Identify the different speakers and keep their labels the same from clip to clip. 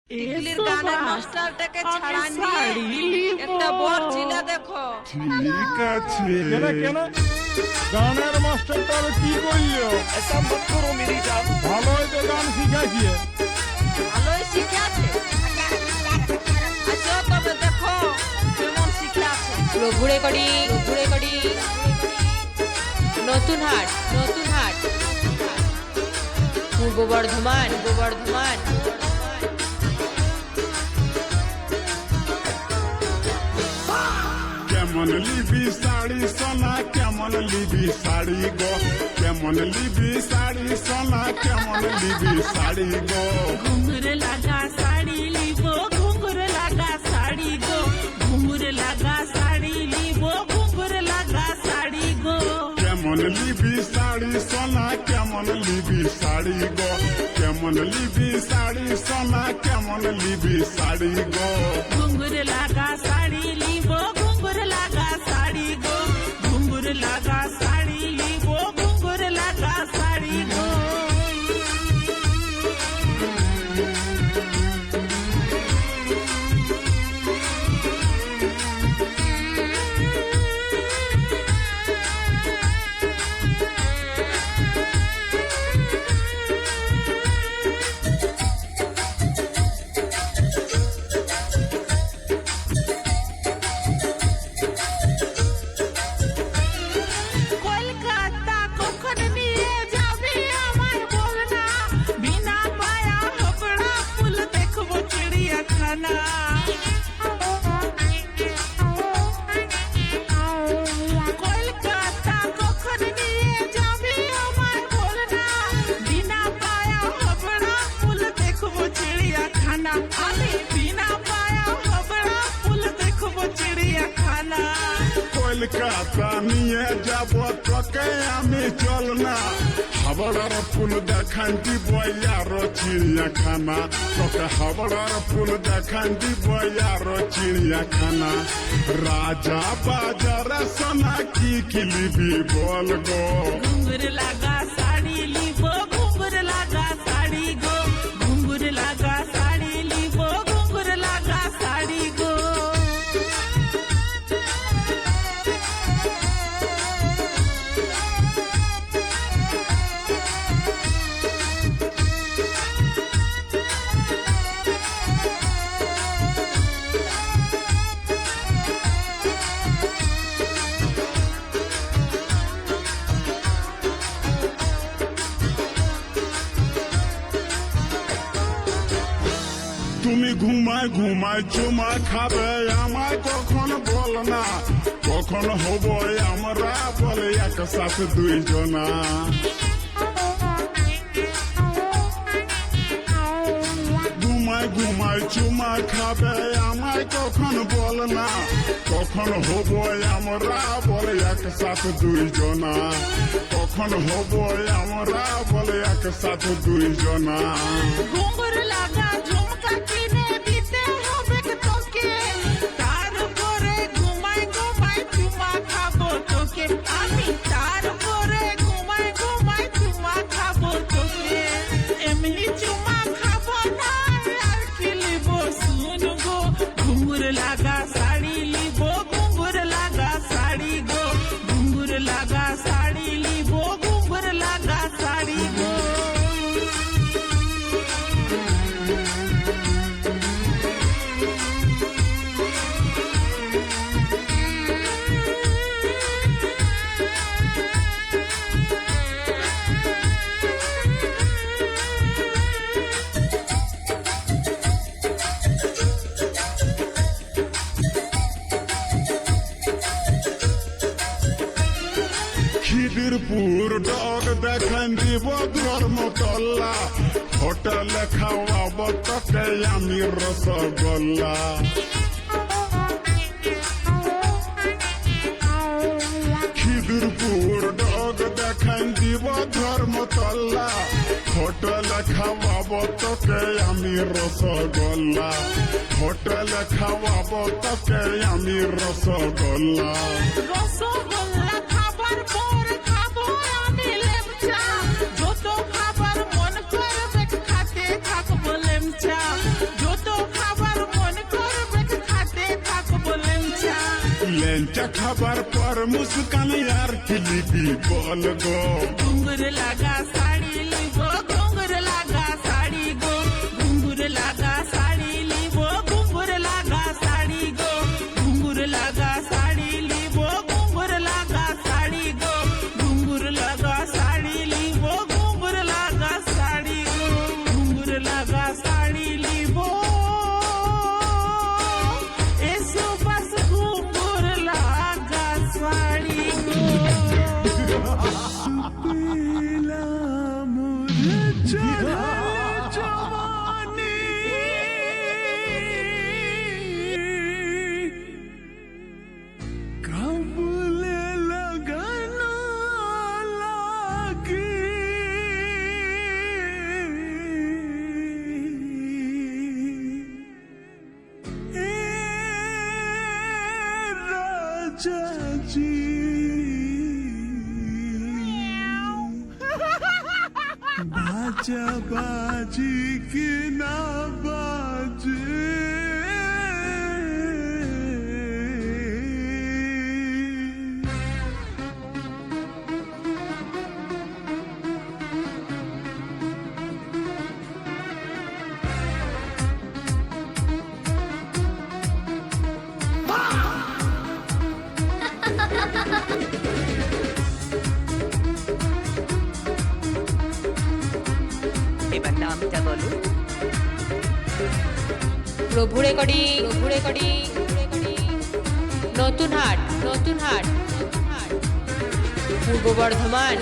Speaker 1: টিকলির গানের মাস্টারটাকে ছাড়া নিয়ে একটা বর চিলা দেখো।
Speaker 2: ঠিক আছে।
Speaker 3: কেন গানের মাস্টারটা কি করলো?
Speaker 2: ऐसा मत करो मेरी जान।
Speaker 3: ভালোই তো গান শিখাইছে।
Speaker 1: ভালোই শিখে আছে। আচ্ছা তবে দেখো কেমন শিখে আছে।
Speaker 4: ঘুরে করি নতুন হাট পূর্ব বর্ধমান
Speaker 2: কেমন লিবি শাড়ি সোনা, কেমন লিবি শাড়ি গো, কেমন লিবি শাড়ি সোনা, কেমন লিবি শাড়ি গো।
Speaker 5: घुंघर लगा साड़ी लीबो, घुंघर लगा साड़ी गो, घुंघर लगा साड़ी लीबो, घुंघर लगा साड़ी गो।
Speaker 2: কেমন লিবি শাড়ি সোনা, কেমন লিবি শাড়ি গো, কেমন লিবি শাড়ি সোনা, কেমন লিবি শাড়ি গো।
Speaker 5: घुंघर लगा साड़ी लीबो, घुंघर लगा साड़ी गो, घुंघर लगा साड़ी लीबो, घुंघर लगा साड़ी गो। কলকাতা কখন নিয়ে যাবি আমার বলনা, বিনা পায়া হবড়া ফুল দেখবো চিড়িয়াখানা। কলকাতা কখন নিয়ে যাবি আমার বলনা, বিনা পায়া হবড়া ফুল দেখবো চিড়িয়াখানা। আমি বিনা পায়া হবড়া ফুল দেখবো চিড়িয়াখানা।
Speaker 2: কলকাতা নিয়ে যাব তোকে আমি, চল না হাবড়ার ফুল দেখান দিব আর চিড়িয়াখানা, তোকে হাবড়ার ফুল দেখান দিব আর চিড়িয়াখানা। রাজা বাজার সোনা কি কিলিবি বল গো।
Speaker 5: घुंघर लगा साड़ी लीबो, घुंघर लगा साड़ी गो, घुंघर लगा साड़ी लीबो, घुंघर लगा साड़ी गो।
Speaker 2: তুমি ঘুমায় ঘুমায় চুমা খাবে আমায় কখন বল না, কখন হব আমরা বলে একসাথে দুইজনা। ঘুমায় ঘুমায় চুমা খাবে আমায় কখন বল না, কখন হব আমরা বলে একসাথে দুইজনা, কখন হব আমরা বলে একসাথে দুইজনা।
Speaker 5: ঘুंघर लगा झुमका किने দিতে হবে তোকে, তারপরে ঘুমাই ঘুমাই চুমা খাবো তোকে। আমি তারপরে ঘুমাই ঘুমাই চুমা খাবো তোকে। এমনি চুমা খাবো না আর কি লিবো শুন গো। ঘুंघर लगा साड़ी লিবো, ঘুंघर लगा साड़ी गो, ঘুंघर लगा साड़ी লিবো, ঘুंघर लगा साड़ी गो।
Speaker 2: খিদিরপুর ডগ দেখান দিব ধর্মতলা, হোটেলে খাওয়াব তোকে আমি রসগোল্লা। খিদিরপুর ডগ দেখান দিব ধর্মতলা, হোটেলে খাওয়াব তোকে আমি রসগোল্লা, হোটেলে খাওয়াব তোকে আমি রসগোল্লা।
Speaker 5: রসগোল্লা খাবার পর খাবো আমি লেমচা, যত খাবার মন করবে খাতে থাকবো লেমচা, যত
Speaker 2: सायलेंच्या खबर पर मुस्कान यार किली बोल गो
Speaker 5: घुंगूर लागा साडी लिबो घुंगूर लागा साडी गो घुंगूर लागा साडी लिबो घुंगूर लागा साडी गो घुंगूर लागा साडी लिबो घुंगूर लागा साडी गो घुंगूर लागा साडी लिबो घुंगूर लागा साडी गो घुंगूर लागा साडी लिबो एसो बस घुंगूर लागा साडी गो
Speaker 6: बाजा बाजी की ना बाजे
Speaker 4: প্রভু রেকর্ডিং নতুন হাট পূর্ব বর্ধমান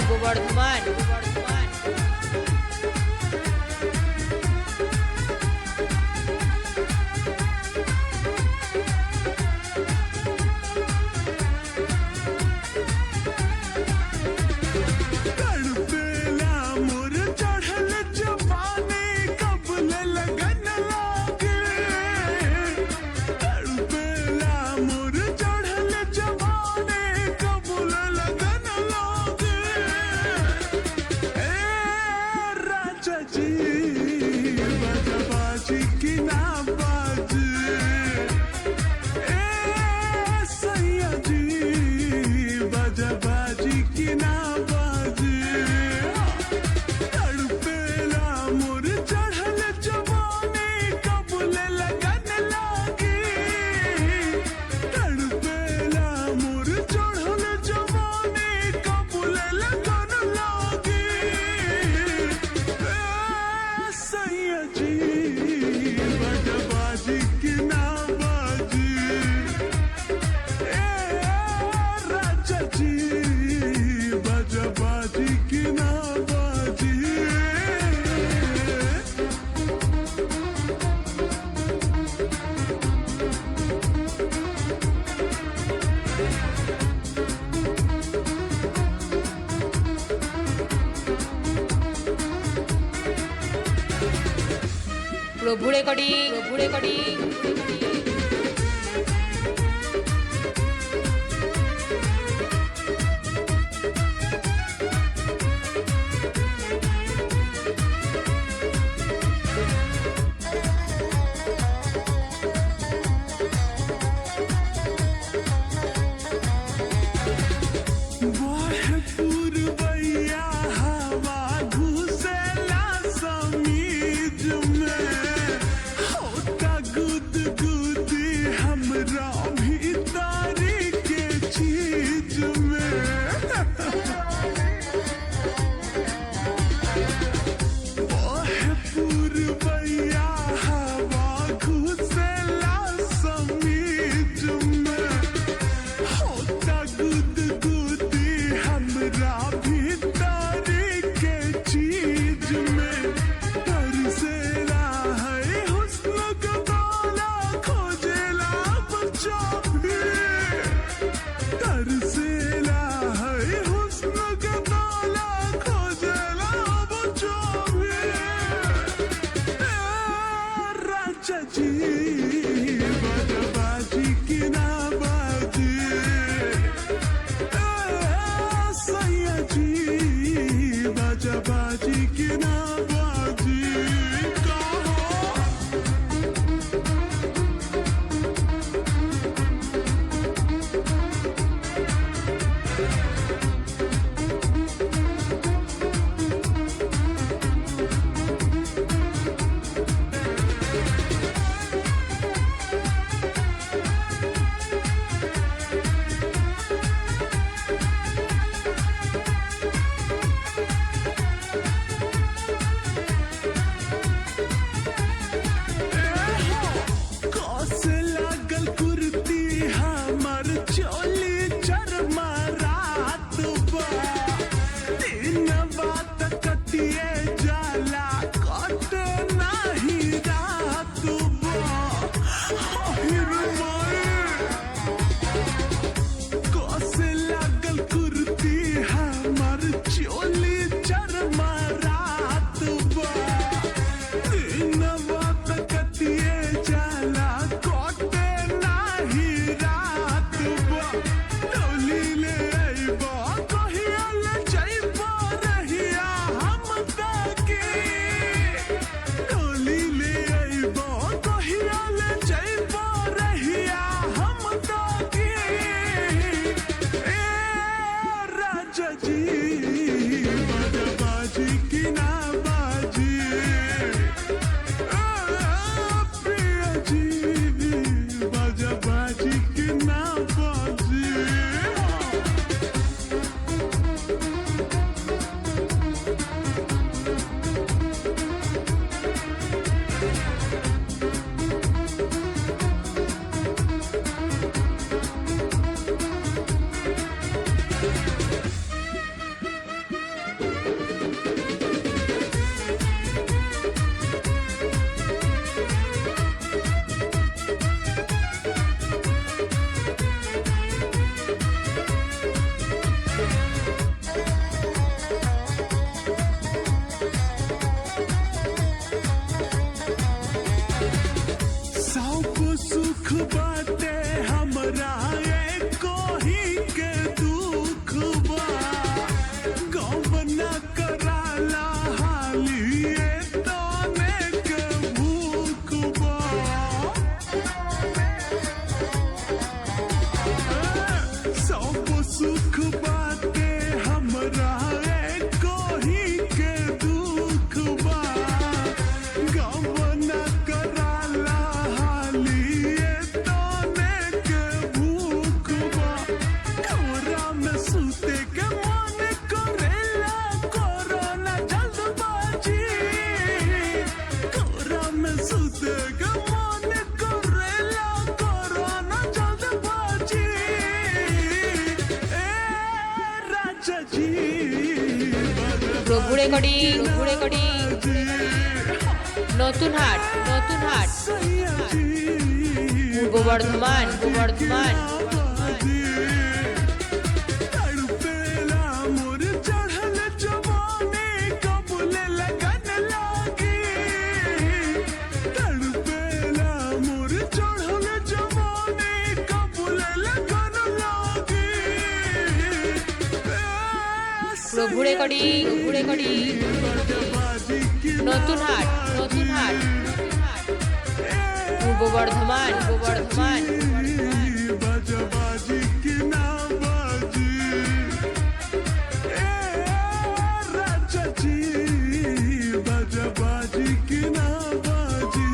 Speaker 4: প্রভু রেকর্ডিং
Speaker 6: आहिर माए कोसे लागल कुर्ती हमर चोली चरमा रात बा दिनवा तकतिए जाला कोटे नाही रात बा डोली ले अइबा कहिया ले जइबा रहिया हम ताके डोली ले अइबा कहिया ले जइबा रहिया हम ताके ए राजा जी बाजी की ना बाजी प्रिया जी बाजी की ना बाजी सब सुख बाटे हमरा एको ही के दुख बा गौबना कराला हाली तने के भूख बा सब सुख बाटे हमरा एको ही के दुख बा गौबना कराला हाली तने के भूख बा कोरा में सुते के मन करेला कोरोना जल्दबाजी कोरा में सुते के मन करेला कोरोना जल्दबाजी ए राजा जी
Speaker 4: প্রভু রেকর্ডিং নতুন হাট পূর্ব বর্ধমান
Speaker 6: तड़पेला मोर चढ़ल जवानी कबूले लगन लागी तड़पेला मोर चढ़ल जवानी कबूले लगन लागी
Speaker 4: প্রভু রেকর্ডিং নতুন হাট পূর্ব বর্ধমান
Speaker 6: बाजी की ना बाजी ए राजा जी बाजी की ना बाजी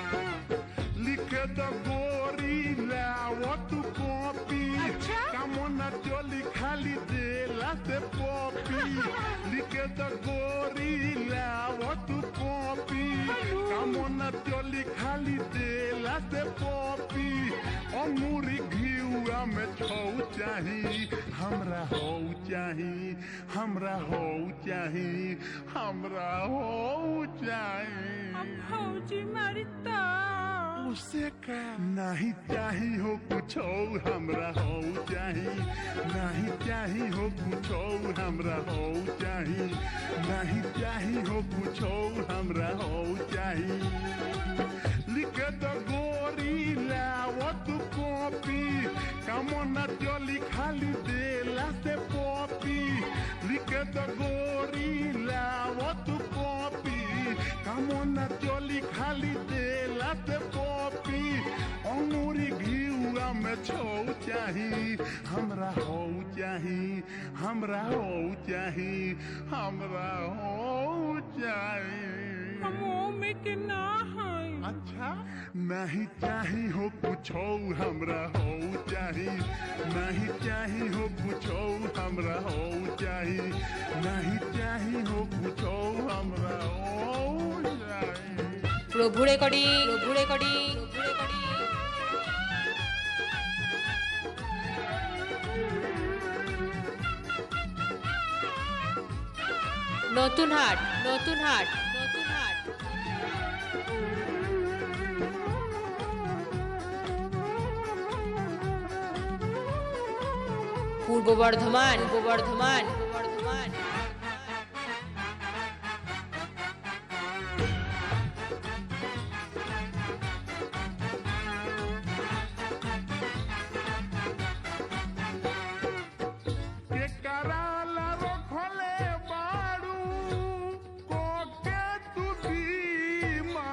Speaker 6: लिखे द गोरी लावत कॉपी कामना चोली खाली देला से पॉपी लिखे द गोरी लावत कॉपी कामना चोली खाली देला से पॉपी अमूरी घिउआ में छौ चाही हमरा हो चाही हमरा हो चाही हमरा हो चाही
Speaker 5: फौजी मारिता
Speaker 6: उसे का नहीं चाही हो कुछ हमरा हो चाही नहीं चाही हो कुछ हमरा हो चाही नहीं चाही हो कुछ हमरा हो चाही लिखे द गोरी लावत कॉपी कामना चली खाली देला से पॉपी लिखे द गोरी लावत कॉपी कामना चली खाली देला से पॉपी अंगूरी घिउआ में छौ चाही हमरा हो चाही हमरा हो चाही हमरा हो चाही
Speaker 5: हम में के ना है
Speaker 6: अच्छा नहीं चाही हो कुछ हमरा हो चाही नहीं चाही हो कुछ हमरा हो चाही नहीं चाही हो कुछ हमरा हो चाही
Speaker 4: प्रभु রেকর্ডিং প্রভু রেকর্ডিং প্রভু রেকর্ডিং নতুন হাট নতুন হাট নতুন হাট পূর্ব বর্ধমান পূর্ব বর্ধমান পূর্ব বর্ধমান
Speaker 6: के कराला रखले बाड़ू कोके तू बीमा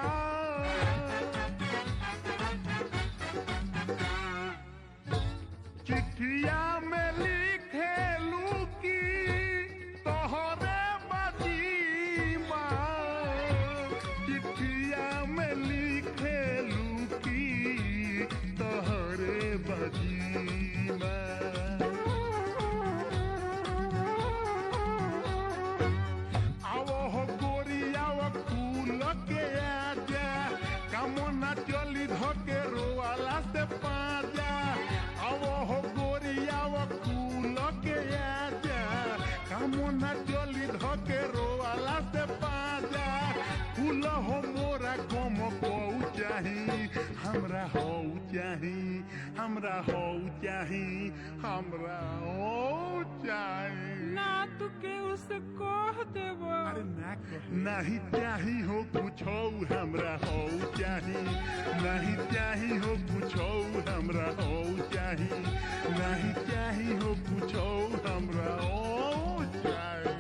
Speaker 6: चिट्ठिया में लिखेलू की तोहरे बजीमा चिट्ठिया में लिखेलू की तोहरे बजीमा आवो हो गोरी आवो फूल के आजा कामना चली धके रोवाला से पाजा आवो हो गोरी आवो फूल के आजा कामना चली धके रोवाला से पाजा फूल हो मोरा गम को चाही हमरा हो चाही हमरा हो चाही हमरा हो चाही
Speaker 5: ना तू के उसे कह देबो
Speaker 6: नहीं चाही हो कुछ हमरा हो चाही नहीं चाही हो कुछ हमरा हो चाही नहीं चाही हो कुछ हमरा हो चाही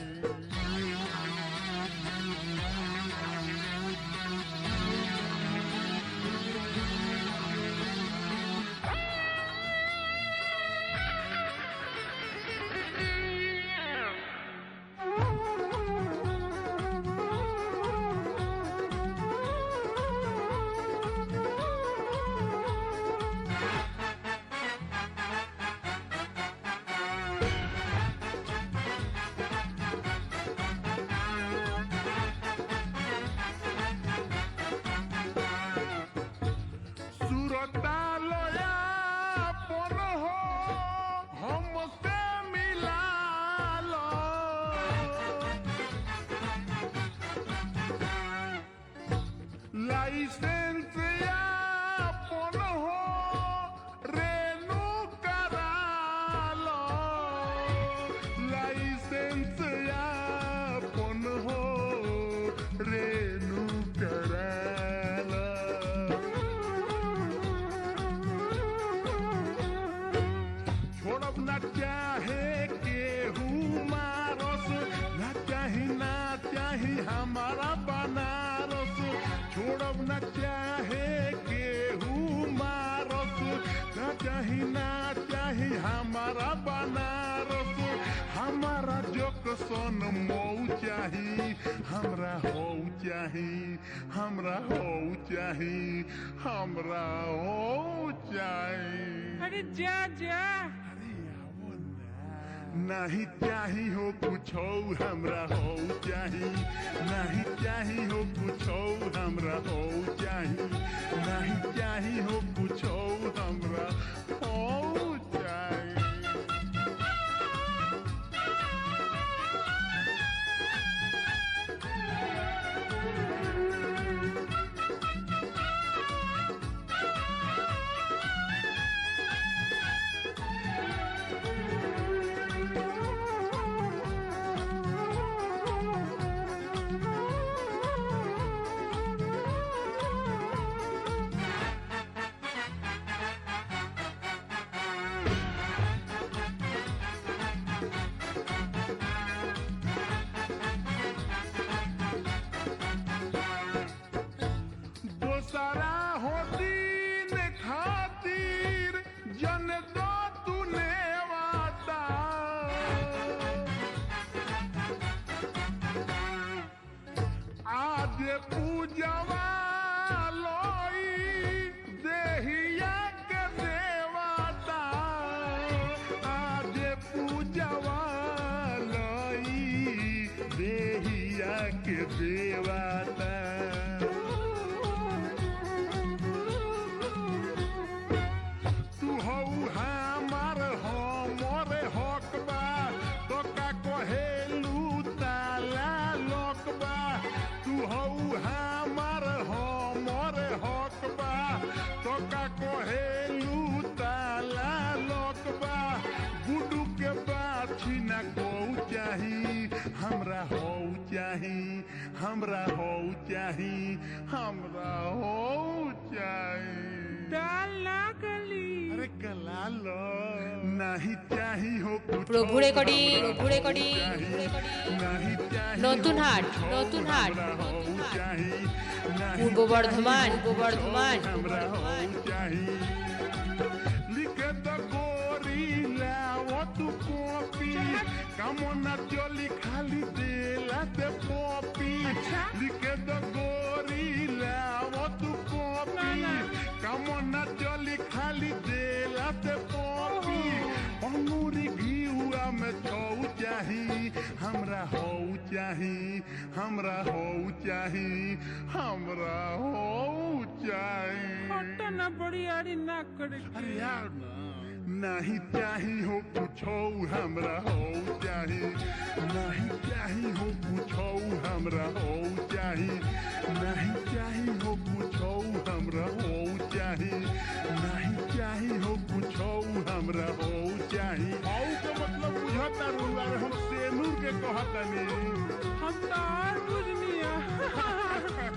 Speaker 6: सुरता लोया पन हो हमसे मिला लो लाइसेंस या पन हो रेनू करा लो लाइसेंस या पन हो रेनू करा लो छोड़ब न चाहे केहू मारस न चाही हमारा बनारस छोड़ब न चाहे केहू मारस न चाही हमारा बनारस हमारा जोकसन मऊ चाही हमरा हो चाही हमरा हो चाही हमरा हो चाही
Speaker 5: अरे जा जा
Speaker 6: नहीं चाही हो कुछ हमरा हो चाही नहीं चाही हो कुछ हमरा हो चाही नहीं चाही हो कुछ हमरा हो चाही पूजवा लोई देहिया के देवता आज पूजवा लोई देहिया के देवता तू हऊ हमार हमर हक बा तो का कहेलू ताला लोकबा तू हऊ हमार हमर हक बा तो का कहेलू ताला लोकबा गुडू के बाछी ना कहू चाही हमरा हो चाही हमरा हो चाही हमरा हो चाही अरे कला लो नहीं चाही हो कुछ
Speaker 4: প্রভু রেকর্ডিং
Speaker 6: नहीं चाही
Speaker 4: নতুন হাট
Speaker 6: चाही
Speaker 4: পূর্ব বর্ধমান
Speaker 6: हमरा हो चाही लिखे द गोरी लाओ तू कॉपी कामना चली खाली देला ते कॉपी लिखे द गोरी लाओ तू कॉपी कामना चली खाली देला ते कॉपी अंगूरी घिउआ में छौ चाही हमरा हो चाही हमरा हो चाही हमरा हो चाही
Speaker 5: ना बड़ी आड़ी ना करे
Speaker 6: अरे यार नहीं चाही हो कुछो हमरा हो चाही नहीं चाही हो कुछो हमरा हो चाही नहीं चाही हो कुछो हमरा हो चाही नहीं चाही हो कुछो हमरा हो चाही औ के मतलब बुझता रुआ हम सेनूर के कहता नहीं
Speaker 5: हम तो और बुझनिया